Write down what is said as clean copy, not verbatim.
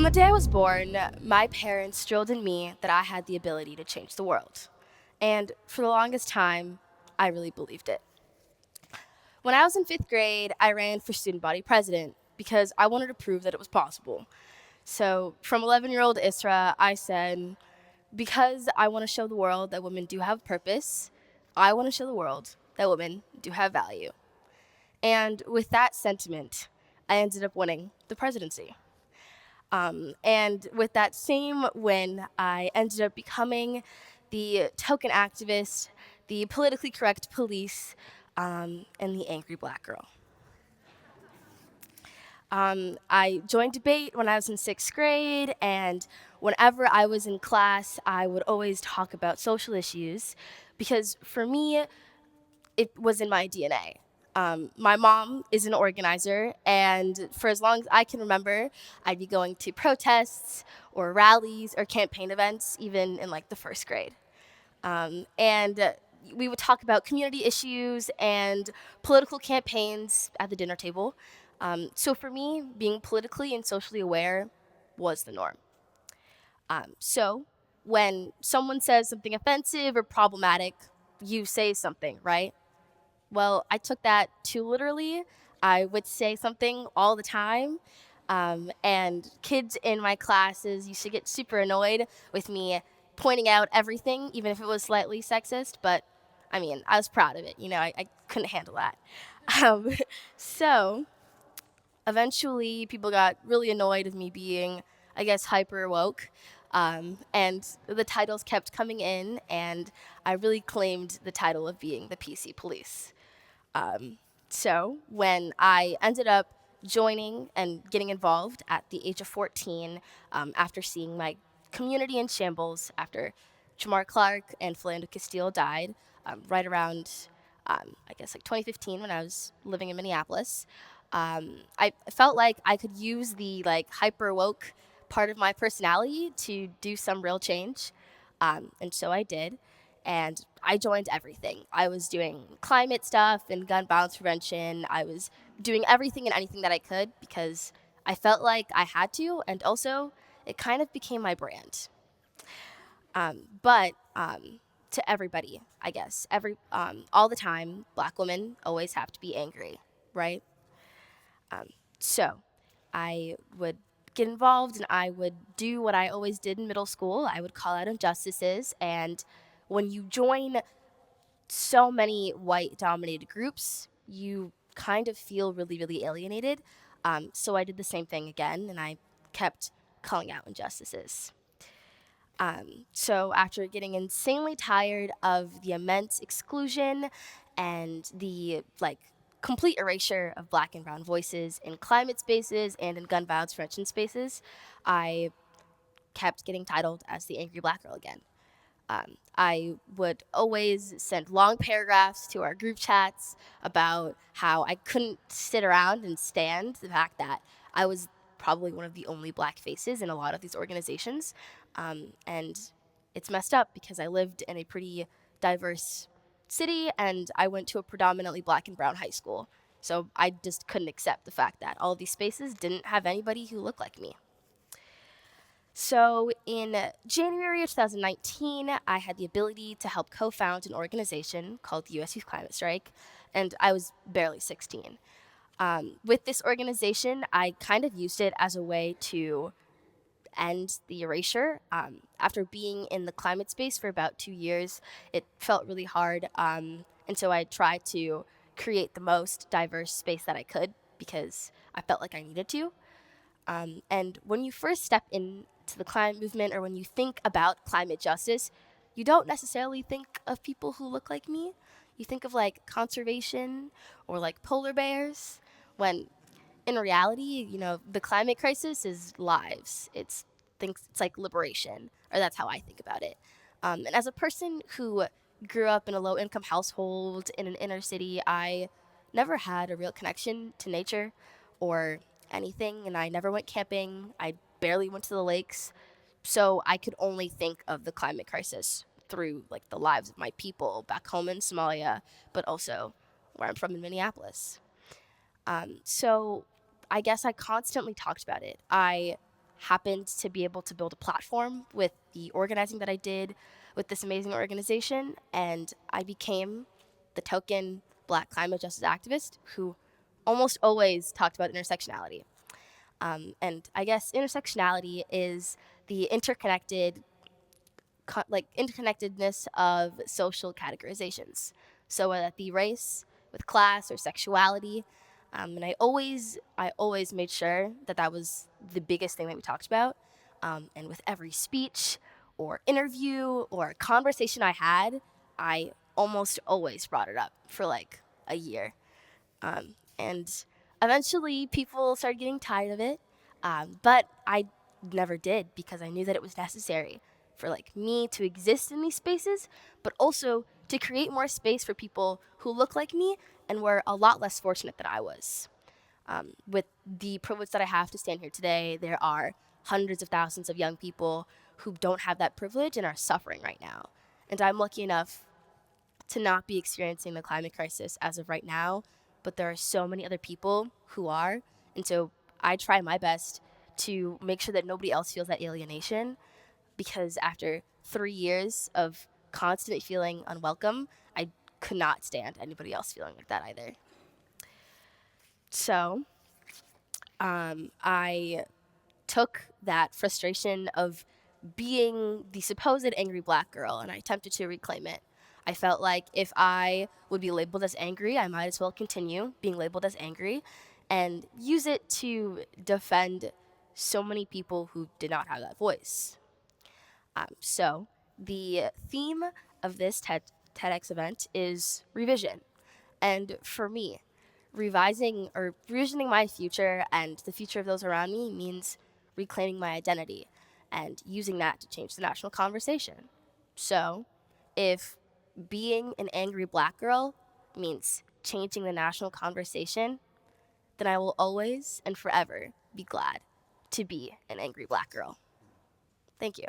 the day I was born, my parents drilled in me that I had the ability to change the world. And for the longest time, I really believed it. When I was in fifth grade, I ran for student body president because I wanted to prove that it was possible. So, from 11-year-old Isra, I said, because I want to show the world that women do have purpose, I want to show the world that women do have value. And with that sentiment, I ended up winning the presidency. And with that same win, I ended up becoming the token activist, the politically correct police, and the angry black girl. I joined debate when I was in sixth grade, and whenever I was in class, I would always talk about social issues because for me, it was in my DNA. My mom is an organizer, and for as long as I can remember, I'd be going to protests or rallies or campaign events, even in like the first grade. And we would talk about community issues and political campaigns at the dinner table. So for me, being politically and socially aware was the norm. So when someone says something offensive or problematic, you say something, right? Well, I took that too literally. I would say something all the time. And kids in my classes used to get super annoyed with me pointing out everything, even if it was slightly sexist. But I mean, I was proud of it. I couldn't handle that. Um, so eventually, people got really annoyed with me being, I guess, hyper woke. And the titles kept coming in, and I really claimed the title of being the PC police. So when I ended up joining and getting involved at the age of 14, after seeing my community in shambles, after Jamar Clark and Philando Castile died, right around, I guess, like 2015 when I was living in Minneapolis, I felt like I could use the like hyper woke part of my personality to do some real change. And so I did. And I joined everything. I was doing climate stuff and gun violence prevention. I was doing everything and anything that I could because I felt like I had to. And also, it kind of became my brand. But to everybody, I guess, all the time, black women always have to be angry, right? So I would get involved and I would do what I always did in middle school. I would call out injustices. And when you join so many white dominated groups, you kind of feel really, really alienated. So I did the same thing again and I kept calling out injustices. So after getting insanely tired of the immense exclusion and the complete erasure of black and brown voices in climate spaces and in gun violence prevention spaces, I kept getting titled as the angry black girl again. I would always send long paragraphs to our group chats about how I couldn't sit around and stand the fact that I was probably one of the only black faces in a lot of these organizations. And it's messed up because I lived in a pretty diverse city and I went to a predominantly black and brown high school. So I just couldn't accept the fact that all of these spaces didn't have anybody who looked like me. So in January of 2019, I had the ability to help co-found an organization called the U.S. Youth Climate Strike, and I was barely 16. With this organization, I kind of used it as a way to end the erasure. After being in the climate space for about 2 years, it felt really hard, and so I tried to create the most diverse space that I could because I felt like I needed to. And when you first step into the climate movement or when you think about climate justice, you don't necessarily think of people who look like me. You think of like conservation or like polar bears, when in reality, the climate crisis is lives. It's like liberation, or that's how I think about it. And as a person who grew up in a low income household in an inner city, I never had a real connection to nature or anything, and I never went camping. I barely went to the lakes. So I could only think of the climate crisis through like the lives of my people back home in Somalia, but also where I'm from in Minneapolis. So I guess I constantly talked about it. I happened to be able to build a platform with the organizing that I did with this amazing organization, and I became the token Black climate justice activist who almost always talked about intersectionality. And I guess intersectionality is the interconnectedness of social categorizations. So whether that be race, with class, or sexuality, and I always made sure that that was the biggest thing that we talked about. And with every speech or interview or conversation I had, I almost always brought it up for like a year. And eventually people started getting tired of it. But I never did because I knew that it was necessary for like me to exist in these spaces, but also to create more space for people who look like me and were a lot less fortunate than I was. With the privilege that I have to stand here today, there are hundreds of thousands of young people who don't have that privilege and are suffering right now. And I'm lucky enough to not be experiencing the climate crisis as of right now, but there are so many other people who are. And so I try my best to make sure that nobody else feels that alienation, because after 3 years of constantly feeling unwelcome, I could not stand anybody else feeling like that either. So I took that frustration of being the supposed angry Black girl and I attempted to reclaim it. I felt like if I would be labeled as angry, I might as well continue being labeled as angry and use it to defend so many people who did not have that voice. So the theme of this TEDx event is revision. And for me, revisioning my future and the future of those around me means reclaiming my identity and using that to change the national conversation. So, if being an angry Black girl means changing the national conversation, then I will always and forever be glad to be an angry Black girl. Thank you.